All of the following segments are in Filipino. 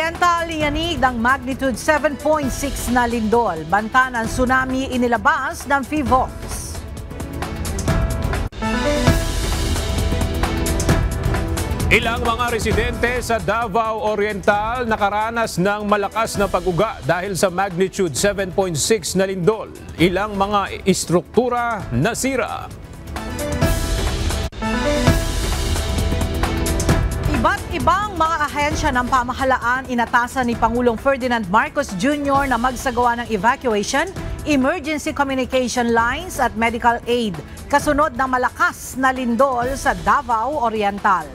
Oriental yanig ng magnitude 7.6 na lindol. Banta ng tsunami inilabas ng PHIVOLCS. Ilang mga residente sa Davao Oriental nakaranas ng malakas na pag-uga dahil sa magnitude 7.6 na lindol. Ilang mga istruktura nasira. Iba't ibang mga ahensya ng pamahalaan inatasan ni Pangulong Ferdinand Marcos Jr. na magsagawa ng evacuation, emergency communication lines at medical aid kasunod ng malakas na lindol sa Davao Oriental.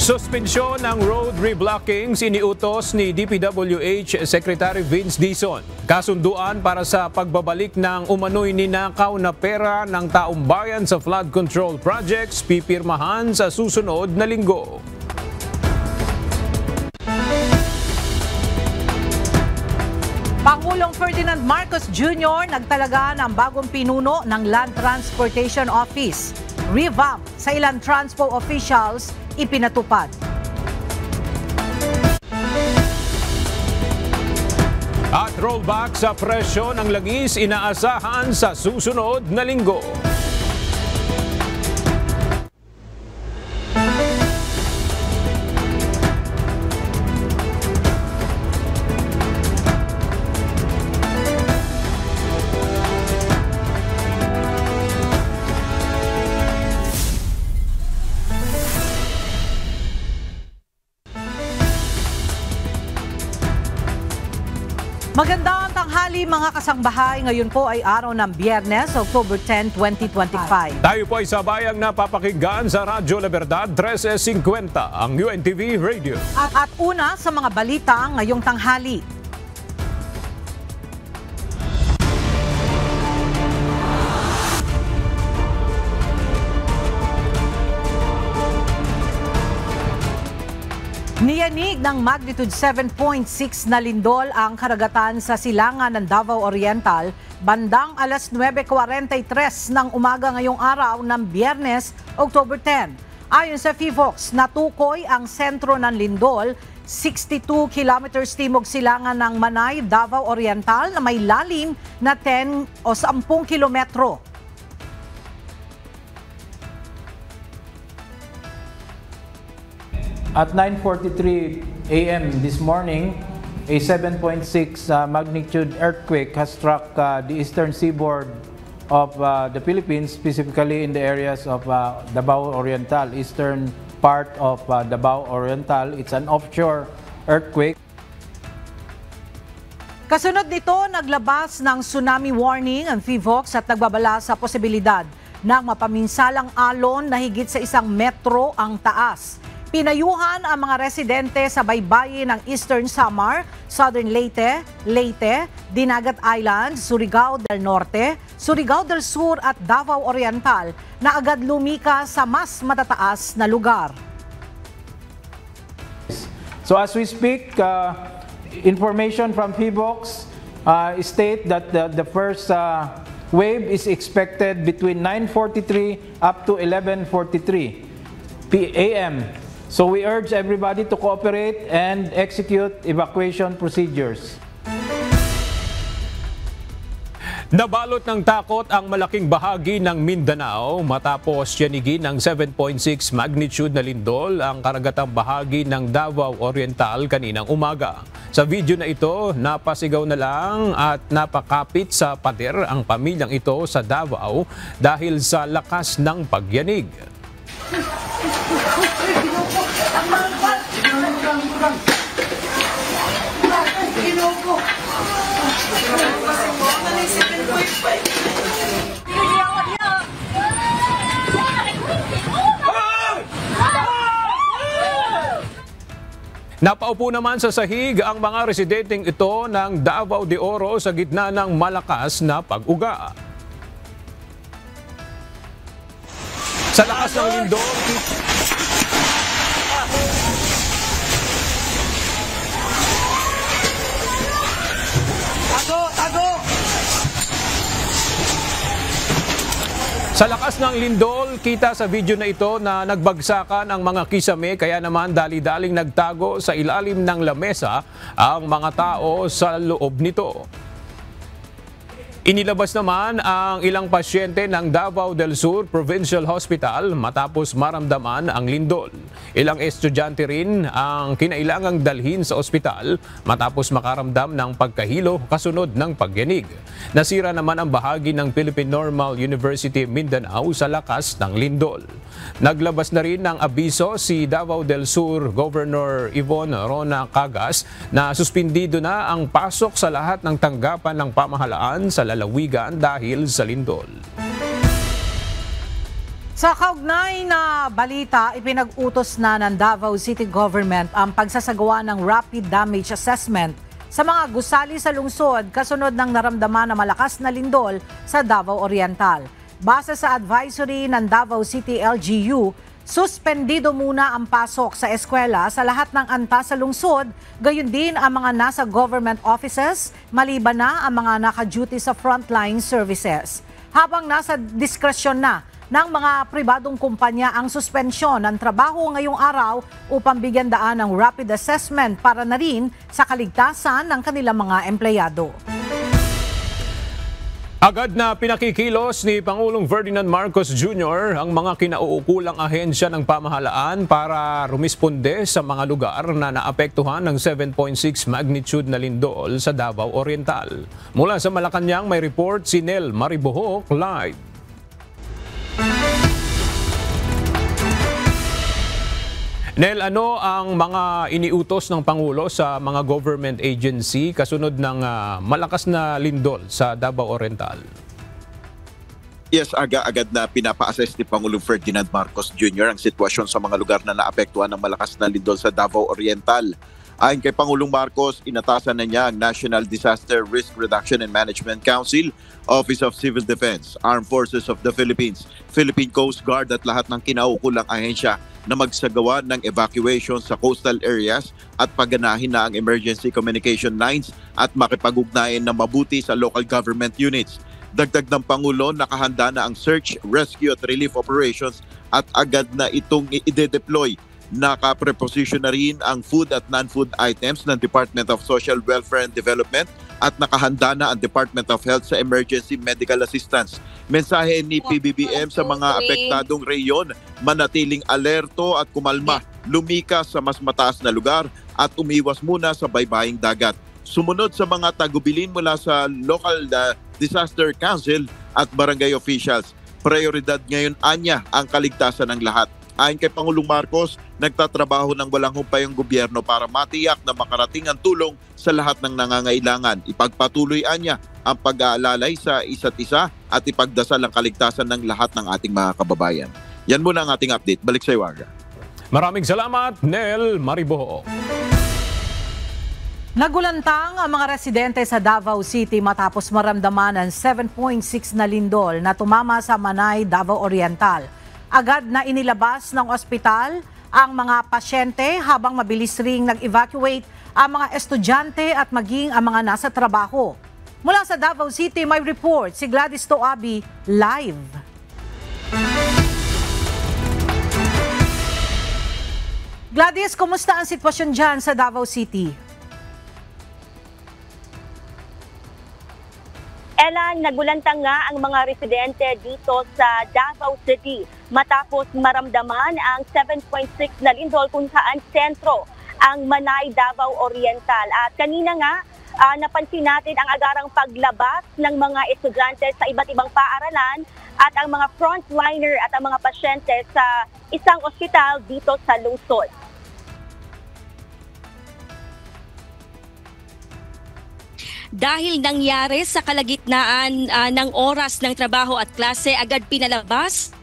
Suspensyon ng road reblockings iniutos ni DPWH Secretary Vince Dizon. Kasunduan para sa pagbabalik ng umano'y ninakaw na pera ng taong bayan sa flood control projects pipirmahan sa susunod na linggo. Pangulong Ferdinand Marcos Jr. nagtalaga ng bagong pinuno ng Land Transportation Office. Revamp sa ilang transpo officials ipinatupad. At rollback sa presyo ng langis inaasahan sa susunod na linggo. Magandang tanghali mga kasangbahay. Ngayon po ay araw ng Biyernes, October 10, 2025. Tayo po ay sabayang napapakinggan sa Radyo La Verdad 1350, ang UNTV Radio. At una sa mga balita ngayong tanghali. Niyanig ng magnitude 7.6 na lindol ang karagatan sa silangan ng Davao Oriental bandang alas 9:43 ng umaga ngayong araw ng Biyernes, October 10. Ayon sa PHIVOLCS, natukoy ang sentro ng lindol 62 kilometers timog silangan ng Manay, Davao Oriental na may lalim na 10 o 10 kilometro. At 9:43 a.m. this morning, a 7.6 magnitude earthquake has struck the eastern seaboard of the Philippines, specifically in the areas of Davao Oriental, eastern part of Davao Oriental. It's an offshore earthquake. Kasunod nito, naglabas ng tsunami warning ang PHIVOLCS at nagbabala sa posibilidad ng mapaminsalang alon na higit sa 1 metro ang taas. Pinayuhan ang mga residente sa baybayin ng Eastern Samar, Southern Leyte, Dinagat Island, Surigao del Norte, Surigao del Sur at Davao Oriental na agad lumika sa mas matataas na lugar. So as we speak, information from PHIVOLCS state that the first wave is expected between 9:43 up to 11:43 a.m. So we urge everybody to cooperate and execute evacuation procedures. Nabalot ng takot ang malaking bahagi ng Mindanao matapos yanigin ng 7.6 magnitude na lindol ang karagatang bahagi ng Davao Oriental kaninang umaga. Sa video na ito, napasigaw na lang at napakapit sa pader ang pamilyang ito sa Davao dahil sa lakas ng pagyanig. Napaupo naman sa sahig ang mga residenteng ito ng Davao de Oro sa gitna ng malakas na pag-uga. Sa lakas ng lindol, Sa lakas ng lindol, kita sa video na ito na nagbagsakan ang mga kisame kaya naman dali-daling nagtago sa ilalim ng lamesa ang mga tao sa loob nito. Inilabas naman ang ilang pasyente ng Davao del Sur Provincial Hospital matapos maramdaman ang lindol. Ilang estudyante rin ang kinailangang dalhin sa ospital matapos makaramdam ng pagkahilo kasunod ng pagyanig. Nasira naman ang bahagi ng Philippine Normal University Mindanao sa lakas ng lindol. Naglabas na rin ng abiso si Davao del Sur Governor Yvonne Rona Cagas na suspindido na ang pasok sa lahat ng tanggapan ng pamahalaan sa lalawigan dahil sa lindol. Sa kaugnay na balita, ipinag-utos na ng Davao City Government ang pagsasagawa ng Rapid Damage Assessment sa mga gusali sa lungsod kasunod ng naramdaman na malakas na lindol sa Davao Oriental. Base sa advisory ng Davao City LGU, suspendido muna ang pasok sa eskwela sa lahat ng antas sa lungsod, gayon din ang mga nasa government offices, maliban na ang mga naka-duty sa frontline services. Habang nasa diskresyon na ng mga pribadong kumpanya ang suspensyon ng trabaho ngayong araw upang bigyan daan ng rapid assessment para na rin sa kaligtasan ng kanilang mga empleyado. Agad na pinakikilos ni Pangulong Ferdinand Marcos Jr. ang mga kinauukulang ahensya ng pamahalaan para rumisponde sa mga lugar na naapektuhan ng 7.6 magnitude na lindol sa Davao Oriental. Mula sa Malacanang may report si Nel Maribohok live. Nel, ano ang mga iniutos ng Pangulo sa mga government agency kasunod ng malakas na lindol sa Davao Oriental? Yes, agad na pinapa-assess ni Pangulong Ferdinand Marcos Jr. ang sitwasyon sa mga lugar na naapektuhan ng malakas na lindol sa Davao Oriental. Ayon kay Pangulong Marcos, inatasan na niya ang National Disaster Risk Reduction and Management Council, Office of Civil Defense, Armed Forces of the Philippines, Philippine Coast Guard at lahat ng kinaukulang ahensya na magsagawa ng evacuation sa coastal areas at pagganahin na ang emergency communication lines at makipag-ugnayan na mabuti sa local government units. Dagdag ng Pangulo, nakahanda na ang search, rescue at relief operations at agad na itong i-deploy. Nakapreposition na rin ang food at non-food items ng Department of Social Welfare and Development at nakahanda na ang Department of Health sa emergency medical assistance. Mensahe ni PBBM sa mga apektadong reyon, manatiling alerto at kumalma, lumikas sa mas mataas na lugar at umiwas muna sa baybaying dagat. Sumunod sa mga tagubilin mula sa local disaster council at barangay officials. Prioridad ngayon anya ang kaligtasan ng lahat. Ayon kay Pangulong Marcos, nagtatrabaho ng walang humpay ang gobyerno para matiyak na makarating ang tulong sa lahat ng nangangailangan. Ipagpatuloy niya ang pag-aalalay sa isa't isa at ipagdasal ang kaligtasan ng lahat ng ating mga kababayan. Yan muna ang ating update. Balik sa Iwaga. Maraming salamat, Nel Mariboho. Nagulantang ang mga residente sa Davao City matapos maramdaman ang 7.6 na lindol na tumama sa Manay, Davao Oriental. Agad na inilabas ng ospital ang mga pasyente habang mabilis ring nag-evacuate ang mga estudyante at maging ang mga nasa trabaho. Mula sa Davao City, may report si Gladys Toabi live. Gladys, kumusta ang sitwasyon dyan sa Davao City? Ella, nagulantang nga ang mga residente dito sa Davao City matapos maramdaman ang 7.6 na lindol kung saan sentro ang Manay, Davao Oriental. At kanina nga, napansin natin ang agarang paglabas ng mga estudyante sa iba't ibang paaralan at ang mga frontliner at ang mga pasyente sa isang ospital dito sa lungsod. Dahil nangyari sa kalagitnaan ng oras ng trabaho at klase, agad pinalabas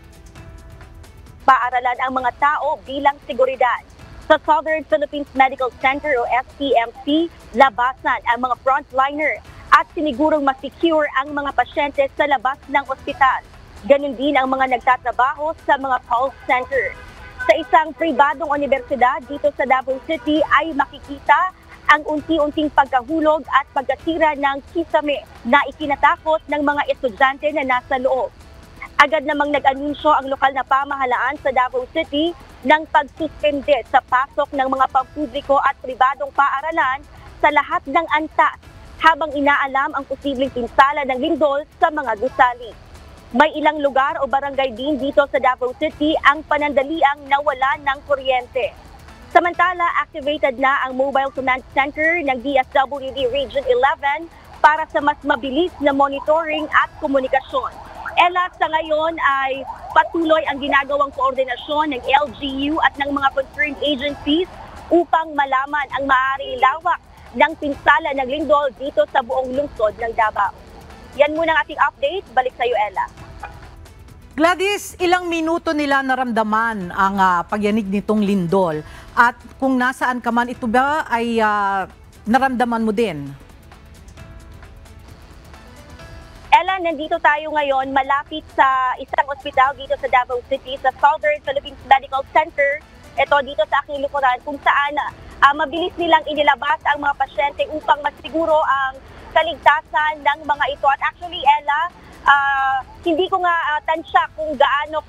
paaralan ang mga tao bilang seguridad. Sa Southern Philippines Medical Center o SPMC, labasan ang mga frontliner at sinigurong ma-secure ang mga pasyente sa labas ng ospital. Ganun din ang mga nagtatrabaho sa mga call center. Sa isang pribadong universidad dito sa Davao City ay makikita ang unti-unting pagkahulog at pagkasira ng kisame na ikinatakot ng mga estudyante na nasa loob. Agad namang nag-anunsyo ang lokal na pamahalaan sa Davao City ng pagsuspende sa pasok ng mga pampubliko at pribadong paaralan sa lahat ng antas habang inaalam ang posibleng pinsala ng lindol sa mga gusali. May ilang lugar o barangay din dito sa Davao City ang panandaliang nawala ng kuryente. Samantala, activated na ang Mobile Command Center ng DSWD Region 11 para sa mas mabilis na monitoring at komunikasyon. Ella, sa ngayon ay patuloy ang ginagawang koordinasyon ng LGU at ng mga concerned agencies upang malaman ang maaaring lawak ng pinsala ng lindol dito sa buong lungsod ng Davao. Yan muna ang ating update. Balik sa iyo, Ella. Gladys, ilang minuto nila naramdaman ang pagyanig nitong lindol? At kung nasaan ka man, ito ba ay naramdaman mo din? Ella, nandito tayo ngayon malapit sa isang ospital dito sa Davao City, sa Southern Philippines Medical Center. Ito dito sa aking likuran kung saan mabilis nilang inilabas ang mga pasyente upang masiguro ang kaligtasan ng mga ito. At actually, Ella, hindi ko nga tansya kung gaano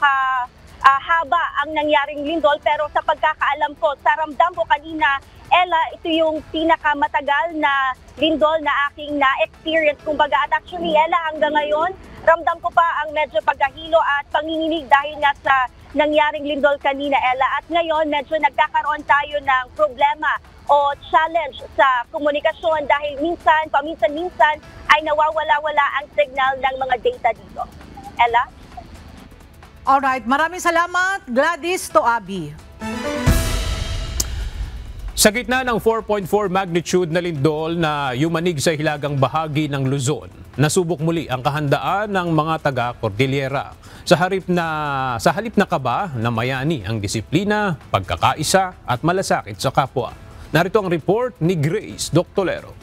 haba ang nangyaring lindol, pero sa pagkakaalam ko, sa ramdam ko kanina, Ella, ito yung pinakamatagal na lindol na aking na-experience. Kumbaga, at actually, Ella, hanggang ngayon, ramdam ko pa ang medyo pagkahilo at panginginig dahil nga sa nangyaring lindol kanina, Ella. At ngayon, medyo nagkakaroon tayo ng problema o challenge sa komunikasyon dahil paminsan-minsan ay nawawala-wala ang signal ng mga data dito. Ella? Alright, maraming salamat, Gladys Toabi. Sa gitna ng 4.4 magnitude na lindol na yumanig sa hilagang bahagi ng Luzon, nasubok muli ang kahandaan ng mga taga-Cordillera. Sa halip na kaba na mayani ang disiplina, pagkakaisa at malasakit sa kapwa. Narito ang report ni Grace Doctolero.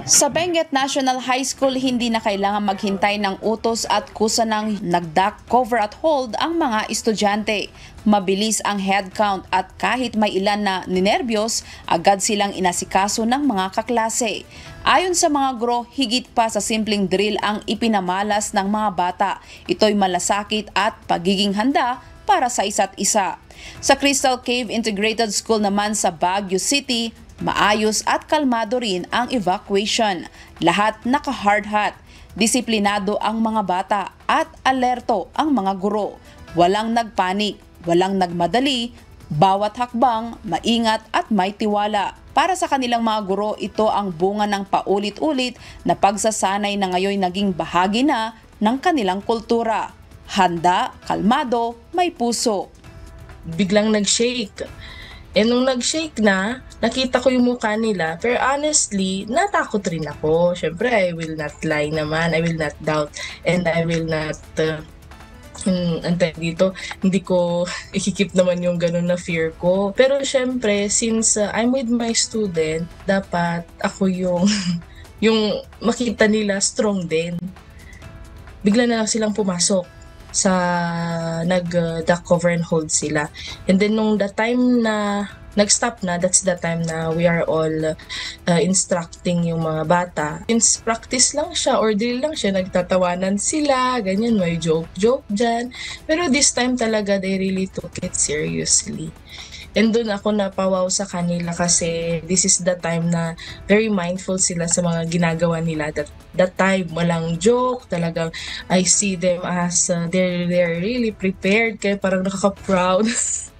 Sa Benguet National High School, hindi na kailangan maghintay ng utos at kusa ng nag-duck, cover at hold ang mga estudyante. Mabilis ang head count at kahit may ilan na ninerbiyos, agad silang inasikaso ng mga kaklase. Ayon sa mga guro, higit pa sa simpleng drill ang ipinamalas ng mga bata. Ito'y malasakit at pagiging handa para sa isa't isa. Sa Crystal Cave Integrated School naman sa Baguio City, maayos at kalmado rin ang evacuation. Lahat naka-hard hat. Disiplinado ang mga bata at alerto ang mga guro. Walang nagpanik, walang nagmadali, bawat hakbang, maingat at may tiwala. Para sa kanilang mga guro, ito ang bunga ng paulit-ulit na pagsasanay na ngayon naging bahagi na ng kanilang kultura. Handa, kalmado, may puso. Biglang nag-shake. Nung nag-shake na, nakita ko yung mukha nila. Pero honestly, natakot rin ako. Syempre, I will not lie naman. I will not doubt. And I will not, hindi ko ikikip naman yung ganun na fear ko. Pero syempre, since I'm with my student, dapat ako yung, yung makita nila strong din. Bigla na lang silang pumasok sa nag-duck, cover and hold sila. And then nung the time na nag-stop na, that's the time na we are all instructing yung mga bata. Since practice lang siya or drill lang siya, nagtatawanan sila, ganyan, may joke-joke dyan. Pero this time talaga, they really took it seriously. And doon ako napawaw sa kanila kasi this is the time na very mindful sila sa mga ginagawa nila. That time, walang joke. Talagang I see them as they're really prepared. Kaya parang nakaka-proud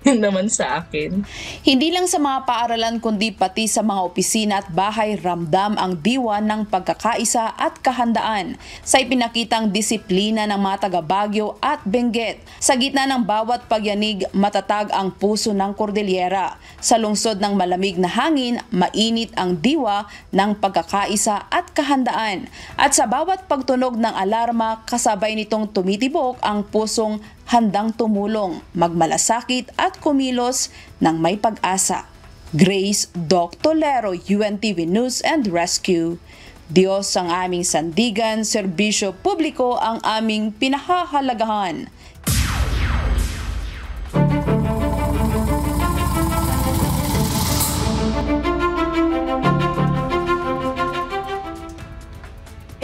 naman sa akin. Hindi lang sa mga paaralan kundi pati sa mga opisina at bahay ramdam ang diwa ng pagkakaisa at kahandaan sa ipinakitang disiplina ng mga taga Baguio at Benguet. Sa gitna ng bawat pagyanig, matatag ang puso ng Cordillera. Sa lungsod ng malamig na hangin, mainit ang diwa ng pagkakaisa at kahandaan. At sa bawat pagtunog ng alarma, kasabay nitong tumitibok ang pusong handang tumulong, magmalasakit at kumilos ng may pag-asa. Grace Doctolero, UNTV News and Rescue. Diyos ang aming sandigan, serbisyo publiko ang aming pinahahalagahan.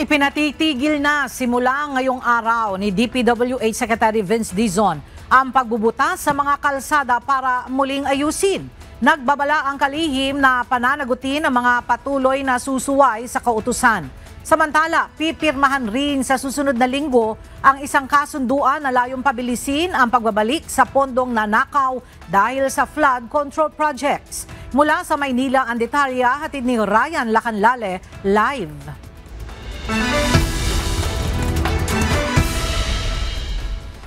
Ipinatitigil na simula ngayong araw ni DPWH Secretary Vince Dizon ang pagbubutas sa mga kalsada para muling ayusin. Nagbabala ang kalihim na pananagutin ang mga patuloy na susuway sa kautusan. Samantala, pipirmahan rin sa susunod na linggo ang isang kasunduan na layong pabilisin ang pagbabalik sa pondong nanakaw dahil sa flood control projects. Mula sa Maynila, ang detalya hatid ni Ryan Lacanlale live.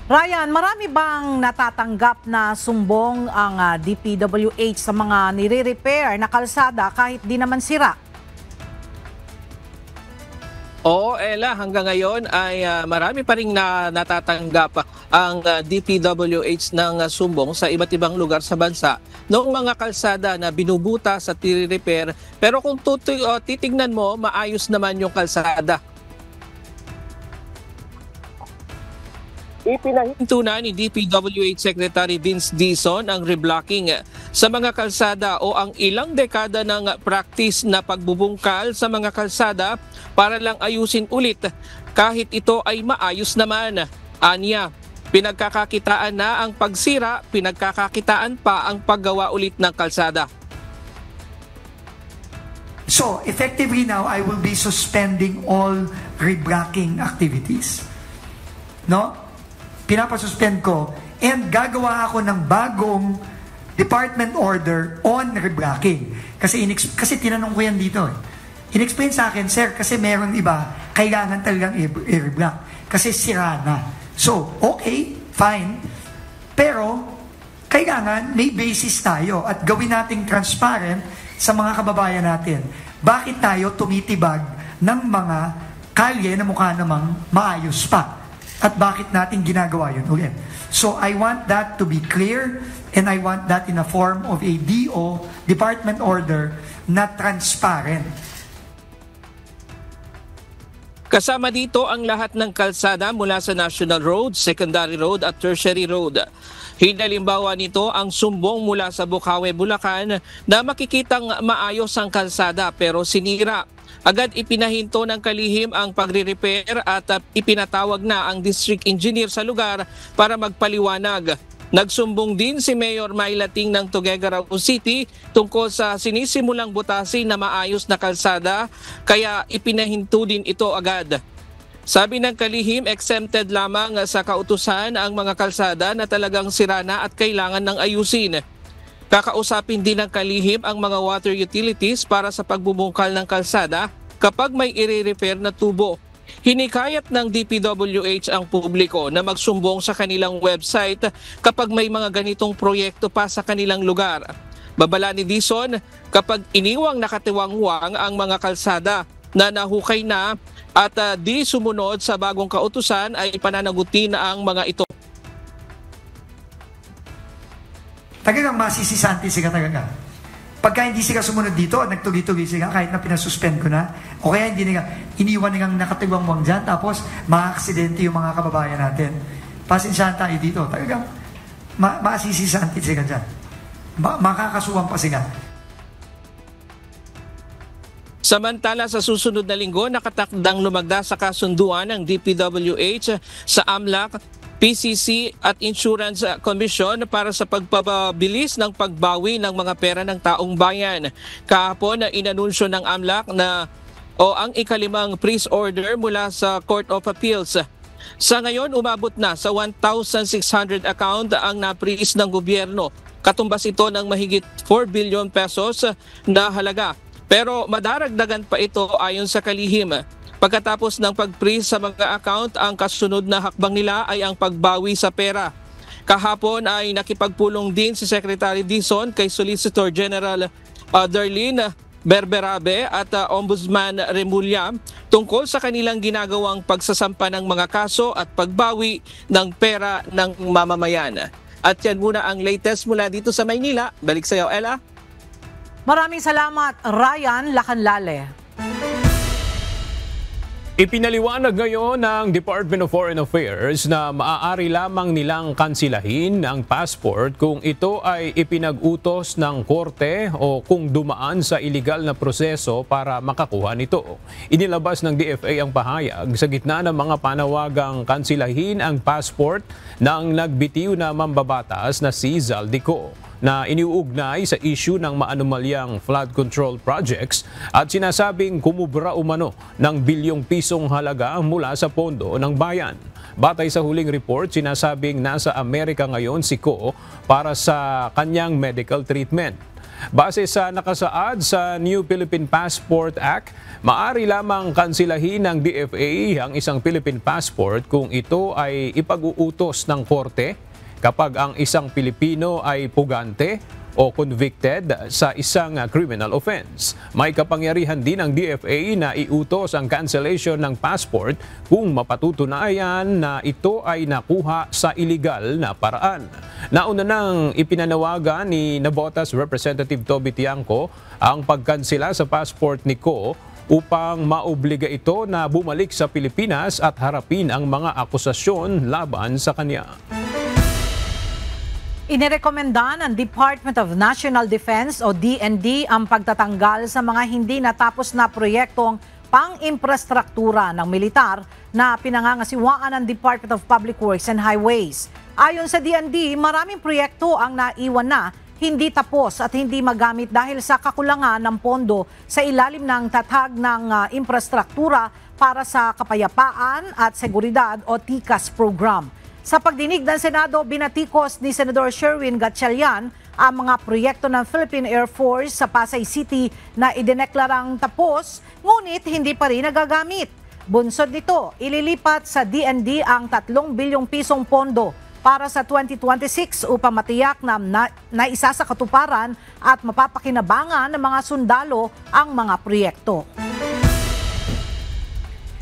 Ryan, marami bang natatanggap na sumbong ang DPWH sa mga nire-repair na kalsada kahit di naman sira? Oo, Ella, hanggang ngayon ay marami pa rin natatanggap ang DPWH ng sumbong sa iba't ibang lugar sa bansa noong mga kalsada na binubutas at nire-repair. Pero kung titignan mo, maayos naman yung kalsada. Ipinahinto na ni DPWH Secretary Vince Dizon ang reblocking sa mga kalsada o ang ilang dekada ng practice na pagbubungkal sa mga kalsada para lang ayusin ulit kahit ito ay maayos naman. Anya, pinagkakakitaan na ang pagsira, pinagkakakitaan pa ang paggawa ulit ng kalsada. So, effectively now, I will be suspending all reblocking activities. No? Pinapasuspend ko and gagawa ako ng bagong department order on reblocking. Kasi tinanong ko yan dito. In-explain sa akin, sir, kasi meron iba, kailangan talagang i-reblock. Kasi sira na. So, okay, fine. Pero, kailangan may basis tayo at gawin nating transparent sa mga kababayan natin. Bakit tayo tumitibag ng mga kalye na mukha namang maayos pa? At bakit natin ginagawa yun ulit? So I want that to be clear and I want that in a form of a DO, department order, na transparent. Kasama dito ang lahat ng kalsada mula sa National Road, Secondary Road at Tertiary Road. Hinalimbawa nito ang sumbong mula sa Bukawe, Bulacan na makikitang maayos ang kalsada pero sinira. Agad ipinahinto ng kalihim ang pagre-repair at ipinatawag na ang district engineer sa lugar para magpaliwanag. Nagsumbong din si Mayor Mailating ng Tuguegarao City tungkol sa sinisimulang butasin na maayos na kalsada kaya ipinahinto din ito agad. Sabi ng kalihim, exempted lamang sa kautusan ang mga kalsada na talagang sira na at kailangan ng ayusin. Kakausapin din ng kalihim ang mga water utilities para sa pagbubungkal ng kalsada kapag may i-repair na tubo. Hinikayat ng DPWH ang publiko na magsumbong sa kanilang website kapag may mga ganitong proyekto pa sa kanilang lugar. Babala ni Dizon, kapag iniwang nakatiwangwang ang mga kalsada na nahukay na at di sumunod sa bagong kautusan ay pananagutin ang mga ito. Talagang masisisanti sila talaga. Pagka hindi sila sumunod dito at nagtuloy-tuloy sila kahit na pinasuspend ko na, o kaya hindi nila, iniwan nilang nakatiwangwang dyan, tapos maka-aksidente yung mga kababayan natin. Pasensyahan tayo dito. Talagang masisisanti sila dyan. Makakasuhan pa sila. Samantala sa susunod na linggo, nakatakdang lumagda sa kasunduan ng DPWH sa AMLAC, PCC at Insurance Commission para sa pagpapabilis ng pagbawi ng mga pera ng taong bayan. Kahapon na inanunsyo ng AMLAC na ang ikalimang freeze order mula sa Court of Appeals. Sa ngayon, umabot na sa 1,600 account ang na-freeze ng gobyerno. Katumbas ito ng mahigit 4 billion pesos na halaga. Pero madaragdagan pa ito ayon sa kalihim. Pagkatapos ng pag-freeze sa mga account, ang kasunod na hakbang nila ay ang pagbawi sa pera. Kahapon ay nakipagpulong din si Secretary Dizon kay Solicitor General Darlene Berberabe at Ombudsman Remulla tungkol sa kanilang ginagawang pagsasampa ng mga kaso at pagbawi ng pera ng mamamayan. At yan muna ang latest mula dito sa Maynila. Balik sa iyo, Ella. Maraming salamat, Ryan Lacanlale. Ipinaliwanag ngayon ng Department of Foreign Affairs na maaari lamang nilang kansilahin ang passport kung ito ay ipinag-utos ng korte o kung dumaan sa iligal na proseso para makakuha nito. Inilabas ng DFA ang pahayag sa gitna ng mga panawagang kansilahin ang passport ng nagbitiw na mambabatas na si Zaldico, na iniuugnay sa issue ng maanumalyang flood control projects at sinasabing kumubra umano ng bilyong pisong halaga mula sa pondo ng bayan. Batay sa huling report, sinasabing nasa Amerika ngayon si Ko para sa kanyang medical treatment. Base sa nakasaad sa New Philippine Passport Act, maaari lamang kansilahin ng DFA ang isang Philippine passport kung ito ay ipag-uutos ng korte kapag ang isang Pilipino ay pugante o convicted sa isang criminal offense. May kapangyarihan din ang DFA na iutos ang cancellation ng passport kung mapatutunayan na ito ay nakuha sa iligal na paraan. Nauna nang ipinanawagan ni Navotas Representative Toby Tiangco ang pagkansela sa passport ni Ko upang maobliga ito na bumalik sa Pilipinas at harapin ang mga akusasyon laban sa kanya. Inirekomenda ng Department of National Defense o DND ang pagtatanggal sa mga hindi natapos na proyektong pang-imprastruktura ng militar na pinangangasiwaan ng Department of Public Works and Highways. Ayon sa DND, maraming proyekto ang naiwan na hindi tapos at hindi magamit dahil sa kakulangan ng pondo sa ilalim ng tatag ng infrastruktura para sa kapayapaan at seguridad o TICAS program. Sa pagdinig ng Senado, binatikos ni Senador Sherwin Gatchalian ang mga proyekto ng Philippine Air Force sa Pasay City na idineklarang tapos, ngunit hindi pa rin nagagamit. Bunsod nito, ililipat sa DND ang 3 bilyong pisong pondo para sa 2026 upang matiyak na naisa sa katuparan at mapapakinabangan ng mga sundalo ang mga proyekto.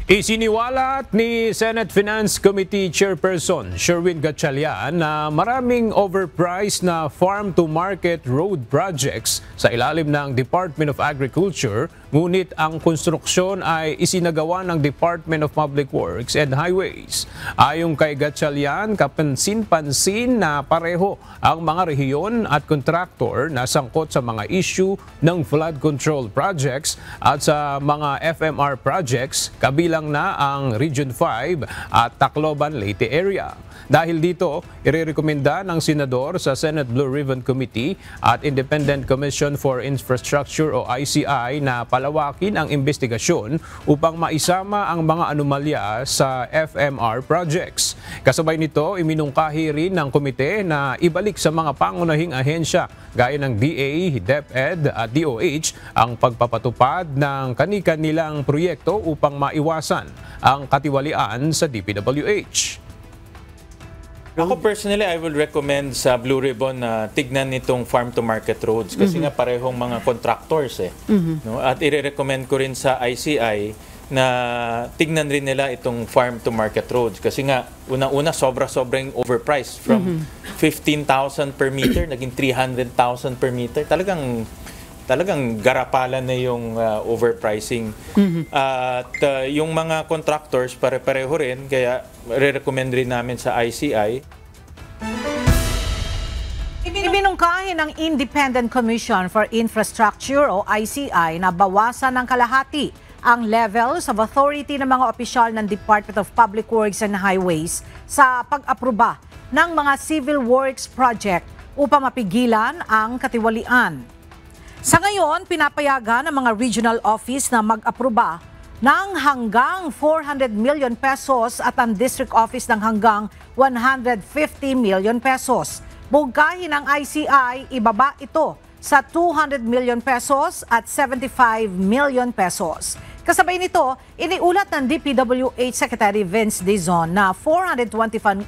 Isiniwalat ni Senate Finance Committee Chairperson Sherwin Gatchalian na maraming overpriced na farm-to-market road projects sa ilalim ng Department of Agriculture, ngunit ang konstruksyon ay isinagawa ng Department of Public Works and Highways. Ayon kay Gatchalian, kapansin-pansin na pareho ang mga rehiyon at kontraktor na sangkot sa mga issue ng flood control projects at sa mga FMR projects, kabilang na ang Region 5 at Tacloban Leyte area. Dahil dito, irerekomenda ng Senador sa Senate Blue Ribbon Committee at Independent Commission for Infrastructure o ICI na palawakin ang investigasyon upang maisama ang mga anomalya sa FMR projects. Kasabay nito, iminungkahi rin ng komite na ibalik sa mga pangunahing ahensya gaya ng DA, DepEd at DOH ang pagpapatupad ng kani-kanilang proyekto upang maiwasan ang katiwalian sa DPWH. Ako personally, I will recommend sa Blue Ribbon na tignan nitong farm-to-market roads kasi nga parehong mga contractors no? At i-recommend ko rin sa ICI na tignan rin nila itong farm-to-market roads kasi nga una-una sobrang overpriced from 15,000 per meter naging 300,000 per meter. Talagang garapalan na yung overpricing. At yung mga contractors pare-pareho rin, kaya re-recommend rin namin sa ICI. Ibinungkahi ng Independent Commission for Infrastructure o ICI na bawasan ng kalahati ang levels of authority ng mga opisyal ng Department of Public Works and Highways sa pag-aproba ng mga civil works project upang mapigilan ang katiwalian. Sa ngayon, pinapayagan ng mga regional office na mag-aproba ng hanggang 400 million pesos at ang district office ng hanggang 150 million pesos. Bugkahin ng ICI, ibaba ito sa 200 million pesos at 75 million pesos. Kasabay nito, iniulat ng DPWH Secretary Vince Dizon na 421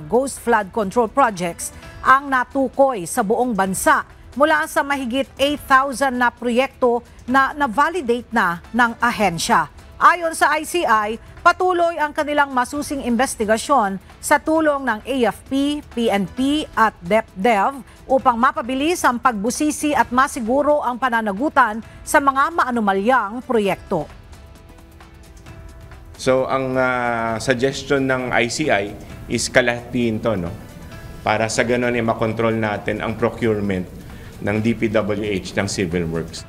ghost flood control projects ang natukoy sa buong bansa mula sa mahigit 8,000 na proyekto na na-validate na ng ahensya. Ayon sa ICI, patuloy ang kanilang masusing investigasyon sa tulong ng AFP, PNP at DepDev upang mapabilis ang pagbusisi at masiguro ang pananagutan sa mga maanumalyang proyekto. So ang suggestion ng ICI is kalahatiin to, no? Para sa ganun ay makontrol natin ang procurement ng DPWH ng civil works.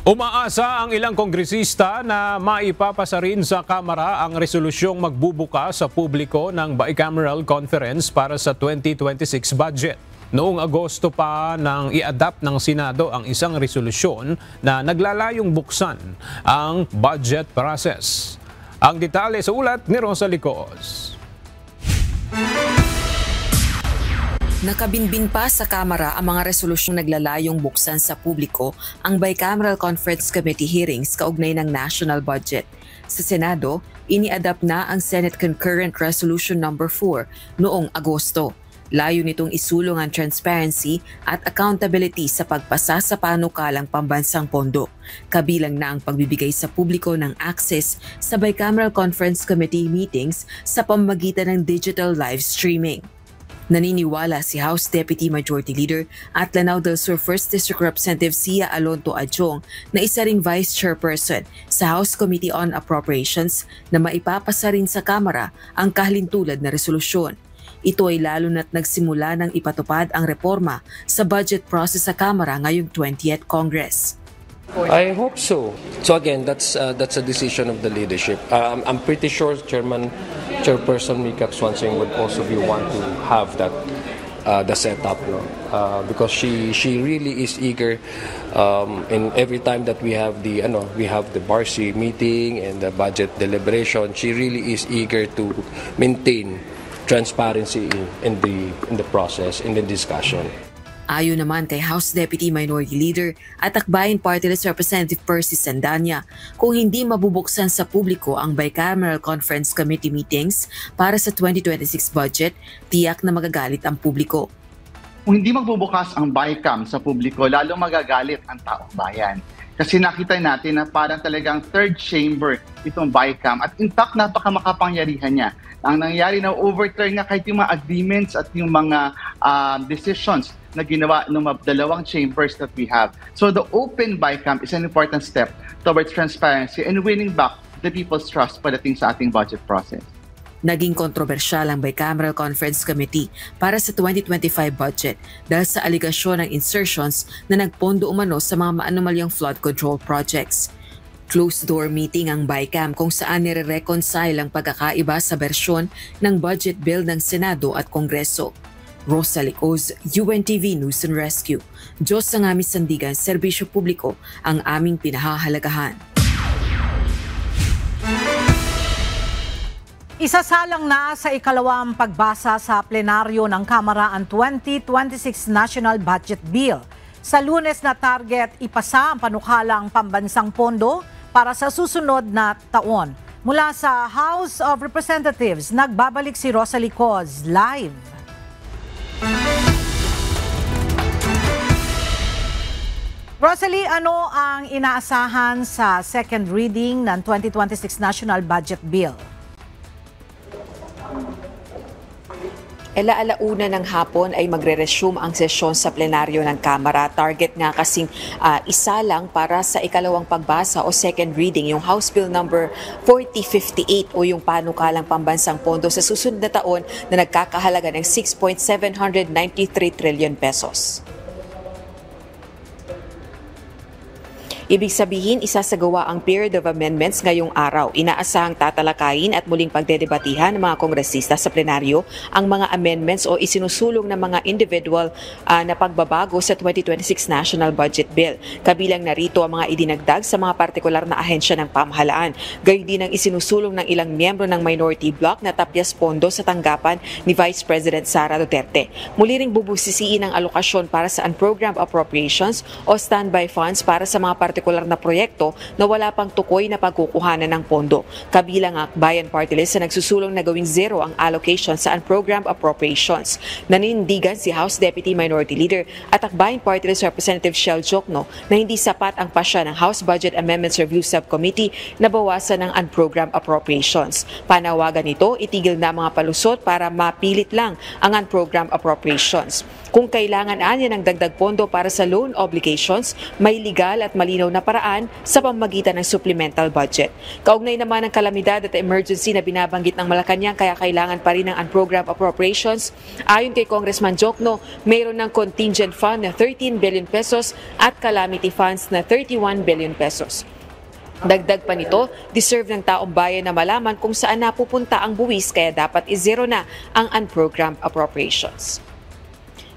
Umaasa ang ilang kongresista na maipapasa rin sa Kamara ang resolusyong magbubuka sa publiko ng bicameral conference para sa 2026 budget. Noong Agosto pa nang i-adapt ng Senado ang isang resolusyon na naglalayong buksan ang budget process. Ang detalye sa ulat ni Rosalie Coz. Nakabinbin pa sa Kamara ang mga resolusyong naglalayong buksan sa publiko ang Bicameral Conference Committee hearings kaugnay ng national budget. Sa Senado, ini-adapt na ang Senate Concurrent Resolution No. 4 noong Agosto. Layo nitong isulong ang transparency at accountability sa pagpasa sa panukalang pambansang pondo. Kabilang na ang pagbibigay sa publiko ng access sa Bicameral Conference Committee meetings sa pamamagitan ng digital live streaming. Naniniwala si House Deputy Majority Leader at Lanao del Sur 1st District Representative Sia Alonto Adjong na isa ring Vice Chairperson sa House Committee on Appropriations na maipapasa rin sa Kamara ang kahalintulad na resolusyon. Ito ay lalo na't nagsimula ng ipatupad ang reforma sa budget process sa Kamara ngayong 20th Congress. I hope so. So again, that's a decision of the leadership. I'm pretty sure Chairperson Mika Swansing would also want to have that the setup, no? Because she really is eager. In every time that we have the BARC meeting and the budget deliberation, she really is eager to maintain transparency in the process, in the discussion. Ayon naman kay House Deputy Minority Leader at Akbayan Party List Representative Percy Sandanya, kung hindi mabubuksan sa publiko ang Bicameral Conference Committee meetings para sa 2026 budget, tiyak na magagalit ang publiko. Kung hindi magbubukas ang BICAM sa publiko, lalo magagalit ang taong bayan. Kasi nakita natin na parang talagang third chamber itong BICAM at in fact napakamakapangyarihan niya. Ang nangyayari na overturn nga kahit yung mga agreements at yung mga decisions na ginawa ng dalawang chambers that we have. So the open BICAM is an important step towards transparency and winning back the people's trust pagdating sa ating budget process. Naging kontrobersyal ang Bicameral Conference Committee para sa 2025 budget dahil sa aligasyon ng insertions na nagpondo umano sa mga maanomalyang flood control projects. Closed-door meeting ang BICAM kung saan nire-reconcile ang pagkakaiba sa bersyon ng budget bill ng Senado at Kongreso. Rosalie Coz, UNTV News and Rescue. Diyos ang aming sandigan, serbisyo publiko ang aming pinahahalagahan. Isasalang na sa ikalawang pagbasa sa plenaryo ng Kamara ang 2026 National Budget Bill. Sa Lunes na target, ipasa ang panukalang pambansang pondo para sa susunod na taon. Mula sa House of Representatives, nagbabalik si Rosalie Coz live. Rosalie, ano ang inaasahan sa second reading ng 2026 National Budget Bill? Alauna ng hapon ay magre-resume ang sesyon sa plenaryo ng Kamara. Target nga kasing isa lang para sa ikalawang pagbasa o second reading, yung House Bill number 4058 o yung panukalang pambansang pondo sa susunod na taon na nagkakahalaga ng 6.793 trillion pesos. Ibig sabihin, isasagawa ang period of amendments ngayong araw. Inaasahang tatalakayin at muling pagdedebatihan ng mga kongresista sa plenaryo ang mga amendments o isinusulong ng mga individual na pagbabago sa 2026 National Budget Bill. Kabilang narito ang mga idinagdag sa mga partikular na ahensya ng pamahalaan. Gayon din ang isinusulong ng ilang miyembro ng minority bloc na tapyas pondo sa tanggapan ni Vice President Sara Duterte. Muli ring bubusisiin ang alokasyon para sa unprogrammed appropriations o standby funds para sa mga partikular na proyekto na wala pang tukoy na pagkukuhanan ng pondo. Kabilang ang Akbayan Party List na nagsusulong na gawing zero ang allocation sa unprogrammed appropriations. Nanindigan si House Deputy Minority Leader at Akbayan Party List Representative Shell Jokno na hindi sapat ang pasya ng House Budget Amendments Review Subcommittee na bawasan ng unprogrammed appropriations. Panawagan nito, itigil na mga palusot para mapilit lang ang unprogrammed appropriations. Kung kailangan anya ng dagdag pondo para sa loan obligations, may legal at malinaw na paraan sa pamamagitan ng supplemental budget. Kaugnay naman ng kalamidad at emergency na binabanggit ng Malacanang kaya kailangan pa rin ng unprogrammed appropriations, ayon kay Congressman Jokno, mayroon ng contingent fund na 13 billion pesos at calamity funds na 31 billion pesos. Dagdag pa nito, deserve ng taong bayan na malaman kung saan napupunta ang buwis kaya dapat i-zero na ang unprogrammed appropriations.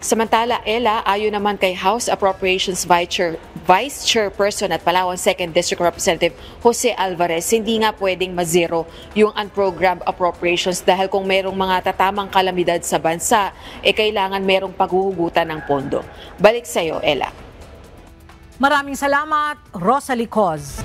Samantala, Ella, ayon naman kay House Appropriations Vice Chairperson at Palawan 2nd District Representative Jose Alvarez, hindi nga pwedeng ma-zero yung unprogrammed appropriations dahil kung merong mga tatamang kalamidad sa bansa, kailangan merong paghuhugutan ng pondo. Balik sa iyo, Ella. Maraming salamat, Rosalie Coz.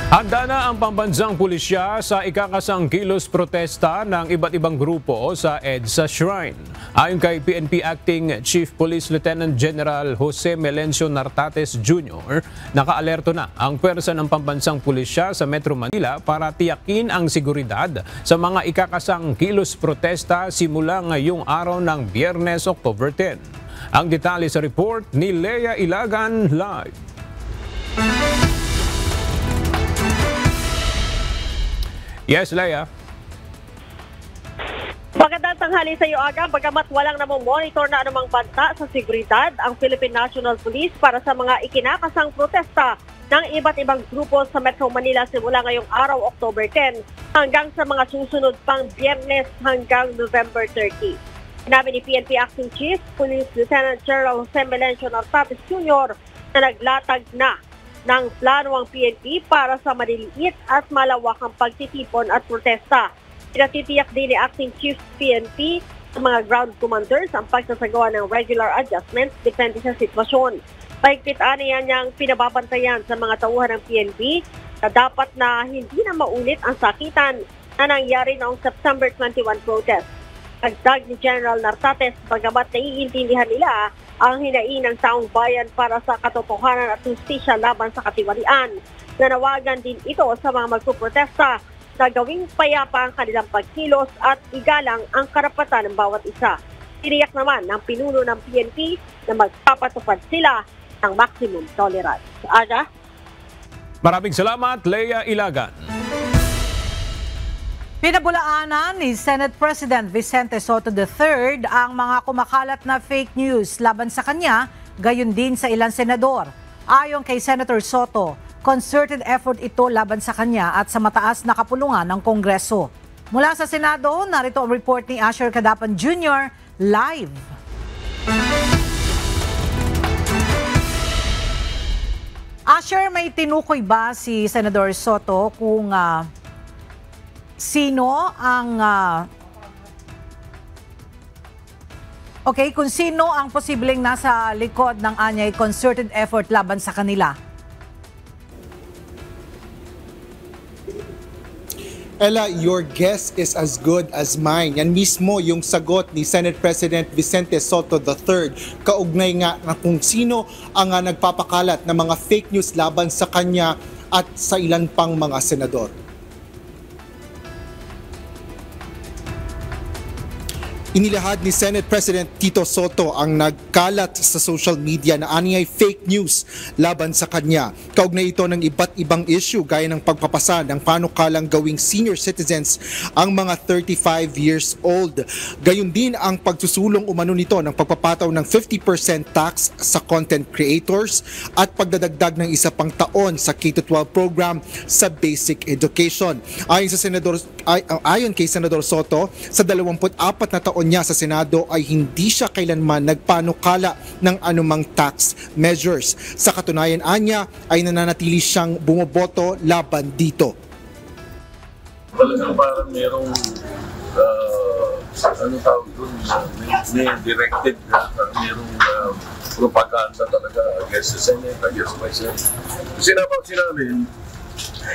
Handa na ang pambansang pulisya sa ikakasang kilos protesta ng iba't ibang grupo sa EDSA Shrine. Ayon kay PNP Acting Chief Police Lieutenant General Jose Melencio Nartates Jr., nakaalerto na ang pwersa ng pambansang pulisya sa Metro Manila para tiyakin ang seguridad sa mga ikakasang kilos protesta simula ngayong araw ng Biyernes, October 10. Ang detalye sa report ni Lea Ilagan live. Yes, Leia. Magandang tanghali sa iyo, Aga. Bagamat walang namomonitor na anumang banta sa seguridad ang Philippine National Police para sa mga ikinakasang protesta ng iba't ibang grupo sa Metro Manila simula ngayong araw, October 10, hanggang sa mga susunod pang Biyernes hanggang November 30. Sinabi ni PNP Acting Chief Police Lieutenant General Jose Melencio Nartates Jr. na naglatag na ng plano ang PNP para sa maliliit at malawakang pagtitipon at protesta. Pinatitiyak din ni Acting Chief PNP sa mga ground commanders ang pagsasagawa ng regular adjustments depende sa sitwasyon. Pahigpit-an niya niyang pinababantayan sa mga tauhan ng PNP na dapat na hindi na maulit ang sakitan na nangyari noong September 21 protest. Agdag ni General Nartates, bagamat naiintindihan nila ang hinaing ng taong bayan para sa katotohanan at justisya laban sa katiwalian. Nanawagan din ito sa mga magpuprotesta na gawing payapa ang kanilang pagkilos at igalang ang karapatan ng bawat isa. Tiniyak naman ng pinuno ng PNP na magpapatupad sila ng maximum tolerance. Aga? Maraming salamat, Lea Ilagan. Pinabulaanan ni Senate President Vicente Soto III ang mga kumakalat na fake news laban sa kanya, gayon din sa ilang senador. Ayon kay Senator Soto, concerted effort ito laban sa kanya at sa mataas na kapulungan ng Kongreso. Mula sa Senado, narito ang report ni Asher Cadapan Jr. live. Asher, may tinukoy ba si Senador Soto kung sino ang kung sino ang posibleng nasa likod ng anyay concerted effort laban sa kanila? Ella, your guess is as good as mine. Yan mismo yung sagot ni Senate President Vicente Soto III. Kaugnay nga na kung sino ang nagpapakalat ng mga fake news laban sa kanya at sa ilan pang mga senador. Inilahad ni Senate President Tito Soto ang nagkalat sa social media na anyay fake news laban sa kanya. Kaugnay ito ng iba't ibang issue gaya ng pagpapasa ng panukalang gawing senior citizens ang mga 35 years old. Gayon din ang pagsusulong umano nito ng pagpapataw ng 50% tax sa content creators at pagdadagdag ng isa pang taon sa K-12 program sa basic education. Ayon kay Senador Soto, sa 24 na taon niya sa Senado ay hindi siya kailanman nagpanukala ng anumang tax measures. Sa katunayan anya ay nananatili siyang bumoboto laban dito. Talagang parang merong may directed na merong propaganda talaga against the Senate, against myself. Sinabi namin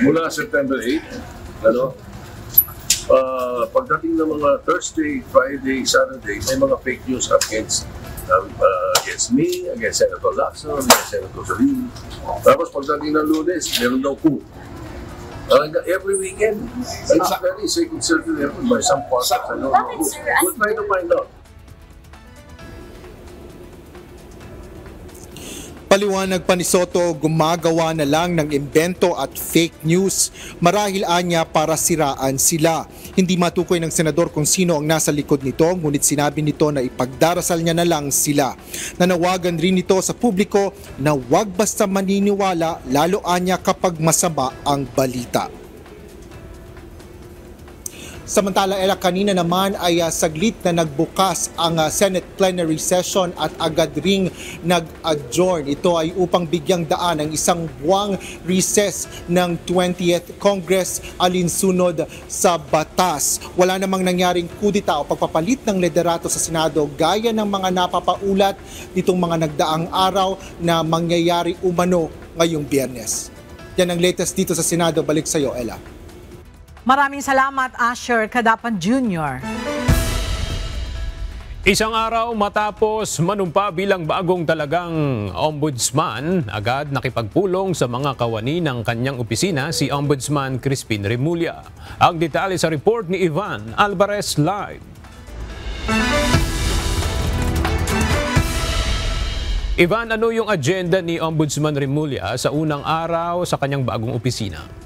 mula September 8, pagdating ng mga Thursday, Friday, Saturday, may mga fake news against me, against Senator Lacson, against Senator Salim. Tapos pagdating ng Lunes, meron daw coup. Every weekend, it's very circular by some parts of the law. We'll try to find out. Paliwanag pa ni Soto, gumagawa na lang ng imbento at fake news. Marahil anya para siraan sila. Hindi matukoy ng senador kung sino ang nasa likod nito, ngunit sinabi nito na ipagdarasal niya na lang sila. Nanawagan rin ito sa publiko na huwag basta maniniwala, lalo anya kapag masama ang balita. Samantala, kanina naman ay saglit na nagbukas ang Senate plenary session at agad ring nag-adjourn. Ito ay upang bigyang daan ang isang buwang recess ng 20th Congress alinsunod sa batas. Wala namang nangyaring kudita o pagpapalit ng liderato sa Senado gaya ng mga napapaulat nitong mga nagdaang araw na mangyayari umano ngayong Biyernes. Yan ang latest dito sa Senado. Balik sa iyo, Ella. Maraming salamat, Asher Cadapan Jr. Isang araw matapos manumpa bilang bagong talagang ombudsman, agad nakipagpulong sa mga kawani ng kanyang opisina si Ombudsman Crispin Remulla. Ang detalye sa report ni Ivan Alvarez Live. Ivan, ano yung agenda ni Ombudsman Remulla sa unang araw sa kanyang bagong opisina?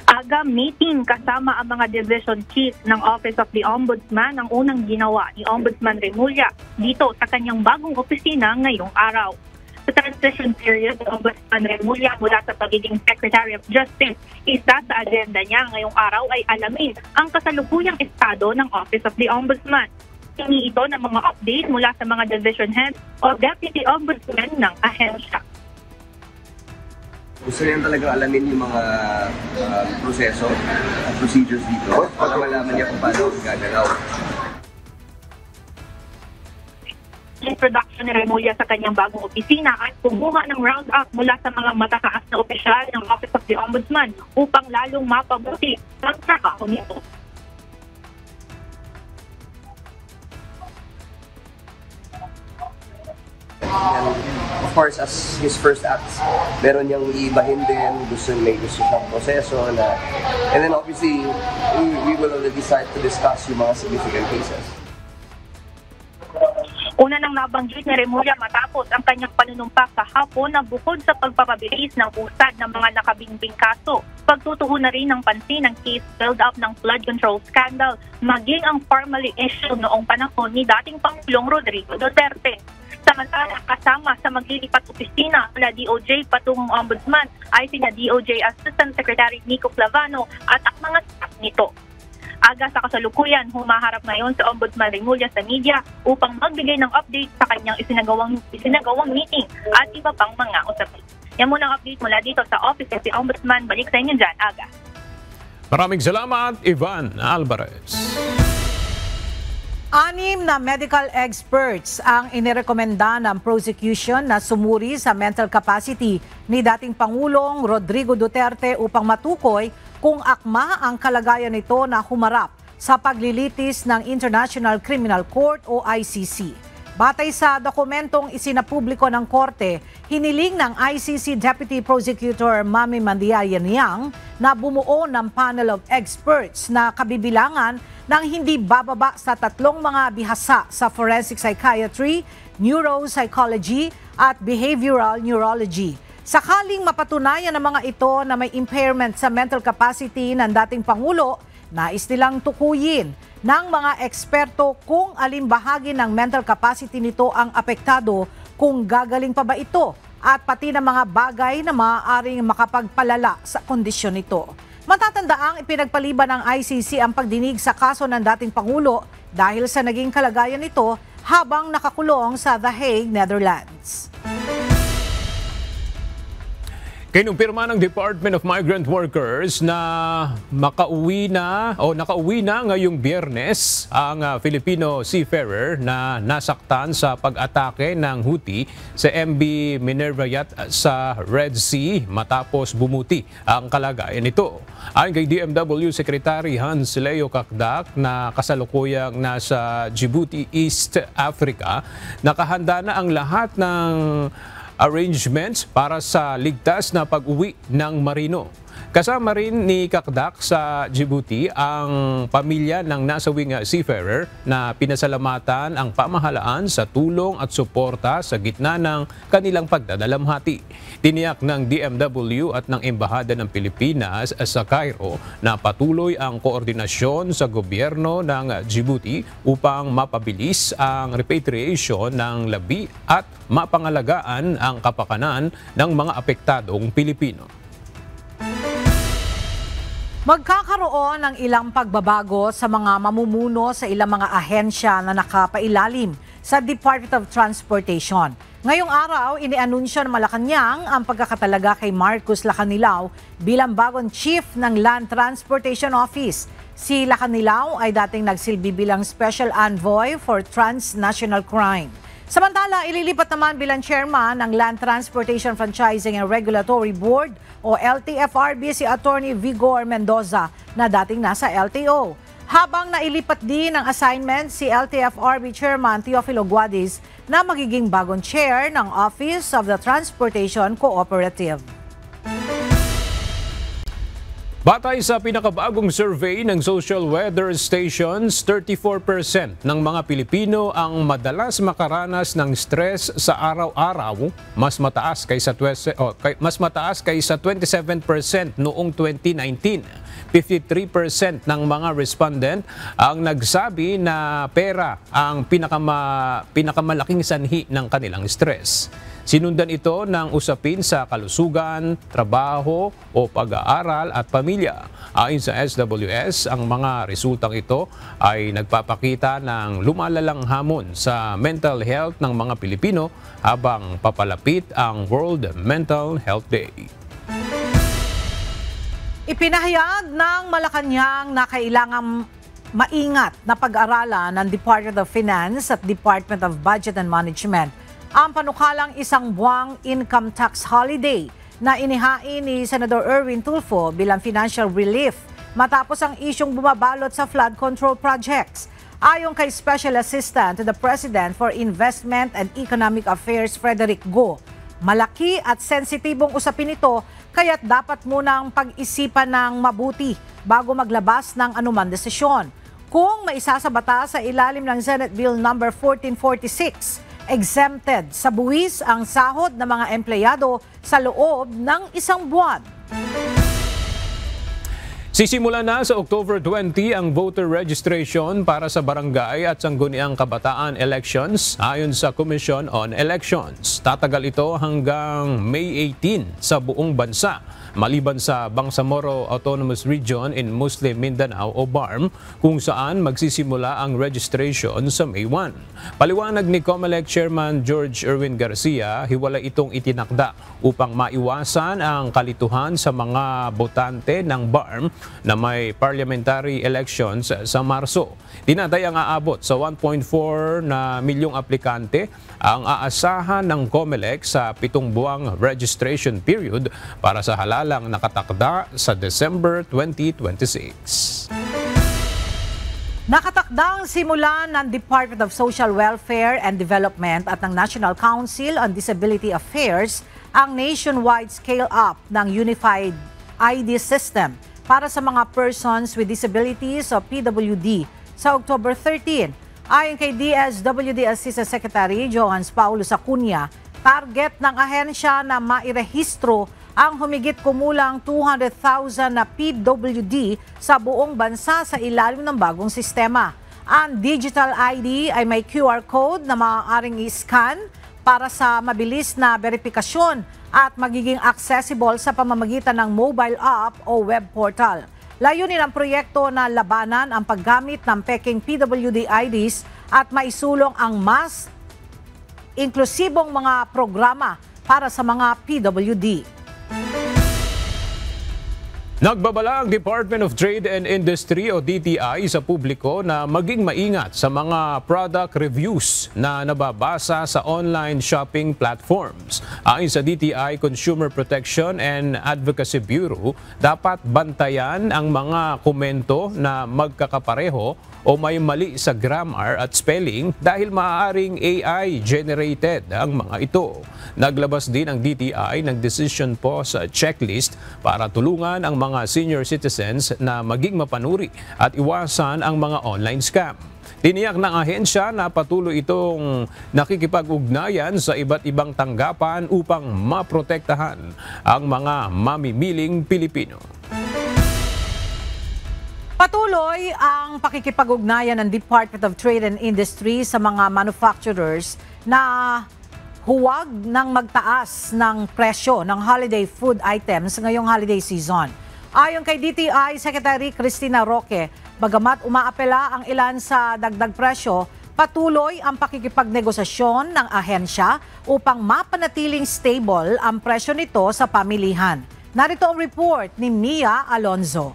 Aga meeting kasama ang mga division chief ng Office of the Ombudsman ang unang ginawa ni Ombudsman Remulla dito sa kanyang bagong opisina ngayong araw. Sa transition period, Ombudsman Remulla mula sa pagiging Secretary of Justice, isa sa agenda niya ngayong araw ay alamin ang kasalukuyang estado ng Office of the Ombudsman. Hingi ito ng mga update mula sa mga division heads o deputy ombudsman ng ahensya. Gusto niya talagang alamin yung mga proseso at procedures dito para malaman niya kung paano gagalaw. Introduction ni Remulla sa kanyang bagong opisina at kumuha ng round-up mula sa mga matataas na opisyal ng Office of the Ombudsman upang lalong mapabuti ang trabaho nito. Of course, as his first acts, meron niyang iibahin din, may gusto siyang proseso na, and then obviously, we will already start to discuss yung mga significant cases. Una nang nabanggit ni Remulla matapos ang kanyang panunumpa kahapon na bukod sa pagpapabilis ng usad ng mga nakabingbing kaso, pagtutuon na rin ng pansin ng case build-up ng flood control scandal, maging ang formally issue noong panahon ni dating Pangulong Rodrigo Duterte. Samantala, kasama sa maglilipat opisina mula DOJ patungong Ombudsman ay sina DOJ Assistant Secretary Nico Clavano at ang mga staff nito. Aga sa kasalukuyan, humaharap ngayon sa Ombudsman Remulla sa media upang magbigay ng update sa kanyang isinagawang meeting at iba pang mga usapin. Yan muna ang update mula dito sa Office of the Ombudsman. Balik sa inyo dyan, Aga. Maraming salamat, Ivan Alvarez. 6 na medical experts ang inirekomenda ng prosecution na sumuri sa mental capacity ni dating Pangulong Rodrigo Duterte upang matukoy kung akma ang kalagayan nito na humarap sa paglilitis ng International Criminal Court o ICC. Batay sa dokumentong isinapubliko ng korte, hiniling ng ICC Deputy Prosecutor Mami Mandiayan-Yang na bumuo ng panel of experts na kabibilangan ng hindi bababa sa 3 mga bihasa sa forensic psychiatry, neuropsychology at behavioral neurology. Sakaling mapatunayan ng mga ito na may impairment sa mental capacity ng dating Pangulo, nais nilang tukuyin ng mga eksperto kung alin bahagi ng mental capacity nito ang apektado, kung gagaling pa ba ito, at pati ng mga bagay na maaaring makapagpalala sa kondisyon nito. Matatandaang ipinagpaliban ng ICC ang pagdinig sa kaso ng dating Pangulo dahil sa naging kalagayan nito habang nakakulong sa The Hague, Netherlands. Kinumpirma ng Department of Migrant Workers na nakauwi na ngayong Biyernes ang Filipino seafarer na nasaktan sa pag-atake ng Houthi sa MV Minerva Yacht sa Red Sea matapos bumuti ang kalagayan nito. Ayon kay DMW Secretary Hans Leo Kakdak na kasalukuyang nasa Djibouti, East Africa, nakahanda na ang lahat ng arrangements para sa ligtas na pag-uwi ng marino. Kasama rin ni Kakdak sa Djibouti ang pamilya ng nasawing seafarer na pinasalamatan ang pamahalaan sa tulong at suporta sa gitna ng kanilang pagdadalamhati. Tiniyak ng DMW at ng Embahada ng Pilipinas sa Cairo na patuloy ang koordinasyon sa gobyerno ng Djibouti upang mapabilis ang repatriation ng labi at mapangalagaan ang kapakanan ng mga apektadong Pilipino. Magkakaroon ng ilang pagbabago sa mga mamumuno sa ilang mga ahensya na nakapailalim sa Department of Transportation. Ngayong araw, inianunsyo ng Malacanang ang pagkakatalaga kay Marcos Lacanilao bilang bagong chief ng Land Transportation Office. Si Lacanilao ay dating nagsilbi bilang Special Envoy for Transnational Crime. Samantala, ililipat naman bilang chairman ng Land Transportation Franchising and Regulatory Board o LTFRB si Attorney Vigor Mendoza na dating nasa LTO. Habang nailipat din ng assignment si LTFRB Chairman Teofilo Guadis na magiging bagong chair ng Office of the Transportation Cooperative. Batay sa pinakabagong survey ng Social Weather Stations, 34% ng mga Pilipino ang madalas makaranas ng stress sa araw-araw, mas mataas kaysa 27% noong 2019. 53% ng mga respondent ang nagsabi na pera ang pinakamalaking sanhi ng kanilang stress. Sinundan ito ng usapin sa kalusugan, trabaho o pag-aaral at pamilya. Ayon sa SWS, ang mga resultang ito ay nagpapakita ng lumalalang hamon sa mental health ng mga Pilipino habang papalapit ang World Mental Health Day. Ipinahayag ng Malacanang na kailangang maingat na pag-aralan ng Department of Finance at Department of Budget and Management ang panukalang isang buwang income tax holiday na inihain ni Senador Erwin Tulfo bilang financial relief matapos ang isyong bumabalot sa flood control projects. Ayon kay Special Assistant to the President for Investment and Economic Affairs Frederick Go, malaki at sensitibong usapin ito kaya't dapat munang pag-isipan ng mabuti bago maglabas ng anumang desisyon. Kung maisasabata sa ilalim ng Senate Bill No. 1446, exempted sa buwis ang sahod ng mga empleyado sa loob ng isang buwan. Sisimula na sa October 20 ang voter registration para sa barangay at sangguniang kabataan elections ayon sa Commission on Elections. Tatagal ito hanggang May 18 sa buong bansa, maliban sa Bangsamoro Autonomous Region in Muslim Mindanao o BARM, kung saan magsisimula ang registration sa May 1. Paliwanag ni COMELEC Chairman George Erwin Garcia, hiwalay itong itinakda upang maiwasan ang kalituhan sa mga botante ng BARM na may parliamentary elections sa Marso. Tinatayang aabot sa 1.4 na milyong aplikante ang aasahan ng COMELEC sa 7 buwang registration period para sa halalang nakatakda sa December 2026. Nakatakdang simulan ng Department of Social Welfare and Development at ng National Council on Disability Affairs ang nationwide scale-up ng Unified ID System para sa mga persons with disabilities o PWD sa October 13. Ayon kay DSWD Assistant Secretary Johannes Paulo Acuña, target ng ahensya na mairehistro ang humigit kumulang 200,000 na PWD sa buong bansa sa ilalim ng bagong sistema. Ang digital ID ay may QR code na maaaring i-scan para sa mabilis na verifikasyon at magiging accessible sa pamamagitan ng mobile app o web portal. Layunin ang proyekto na labanan ang paggamit ng peking PWD IDs at maisulong ang mas inklusibong mga programa para sa mga PWD. Nagbabala ang Department of Trade and Industry o DTI sa publiko na maging maingat sa mga product reviews na nababasa sa online shopping platforms. Ayon sa DTI Consumer Protection and Advocacy Bureau, dapat bantayan ang mga komento na magkakapareho o may mali sa grammar at spelling dahil maaaring AI-generated ang mga ito. Naglabas din ang DTI ng decision pause checklist para tulungan ang mga senior citizens na maging mapanuri at iwasan ang mga online scam. Tiniyak ng ahensya na patuloy itong nakikipag-ugnayan sa iba't ibang tanggapan upang maprotektahan ang mga mamimiling Pilipino. Patuloy ang pakikipag-ugnayan ng Department of Trade and Industry sa mga manufacturers na huwag nang magtaas ng presyo ng holiday food items ngayong holiday season. Ayon kay DTI Secretary Cristina Roque, bagamat umaapela ang ilan sa dagdag presyo, patuloy ang pakikipagnegosasyon ng ahensya upang mapanatiling stable ang presyo nito sa pamilihan. Narito ang report ni Mia Alonzo.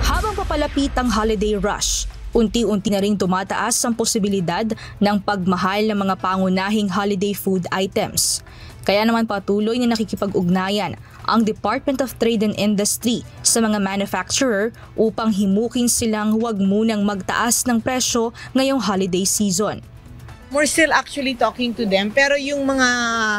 Habang papalapit ang holiday rush, unti-unti na ring tumataas ang posibilidad ng pagmahal ng mga pangunahing holiday food items. Kaya naman patuloy na nakikipag-ugnayan ang Department of Trade and Industry sa mga manufacturer upang himukin silang huwag munang magtaas ng presyo ngayong holiday season. We're still actually talking to them, pero yung mga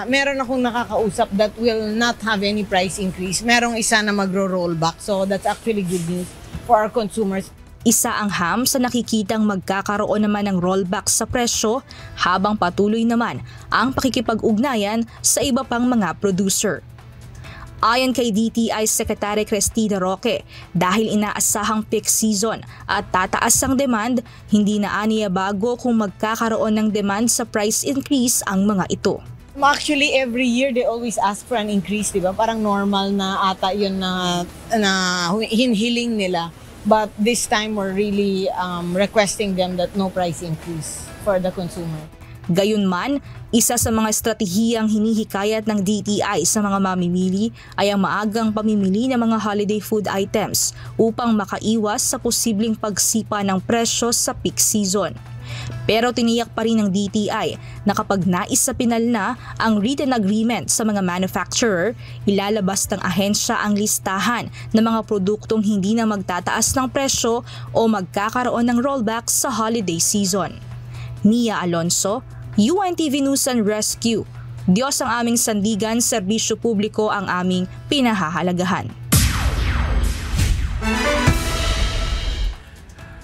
meron akong nakakausap that will not have any price increase. Merong isa na magro-rollback, so that's actually good news for our consumers. Isa ang ham sa nakikitang magkakaroon naman ng rollback sa presyo habang patuloy naman ang pakikipag-ugnayan sa iba pang mga producer. Ayon kay DTI Secretary Cristina Roque, dahil inaasahang peak season at tataas ang demand, hindi na aniya bago kung magkakaroon ng demand sa price increase ang mga ito. Actually, every year they always ask for an increase, di ba? Parang normal na ata yun na hinhiling nila. But this time we're really requesting them that no price increase for the consumer. Gayunman, isa sa mga estratehiyang hinihikayat ng DTI sa mga mamimili ay ang maagang pamimili ng mga holiday food items upang makaiwas sa posibleng pagsipa ng presyo sa peak season. Pero tiniyak pa rin ng DTI na kapag nais sa pinal na ang written agreement sa mga manufacturer, ilalabas ng ahensya ang listahan ng mga produktong hindi na magtataas ng presyo o magkakaroon ng rollback sa holiday season. Mia Alonzo, UNTV News and Rescue. Diyos ang aming sandigan, serbisyo publiko ang aming pinahahalagahan.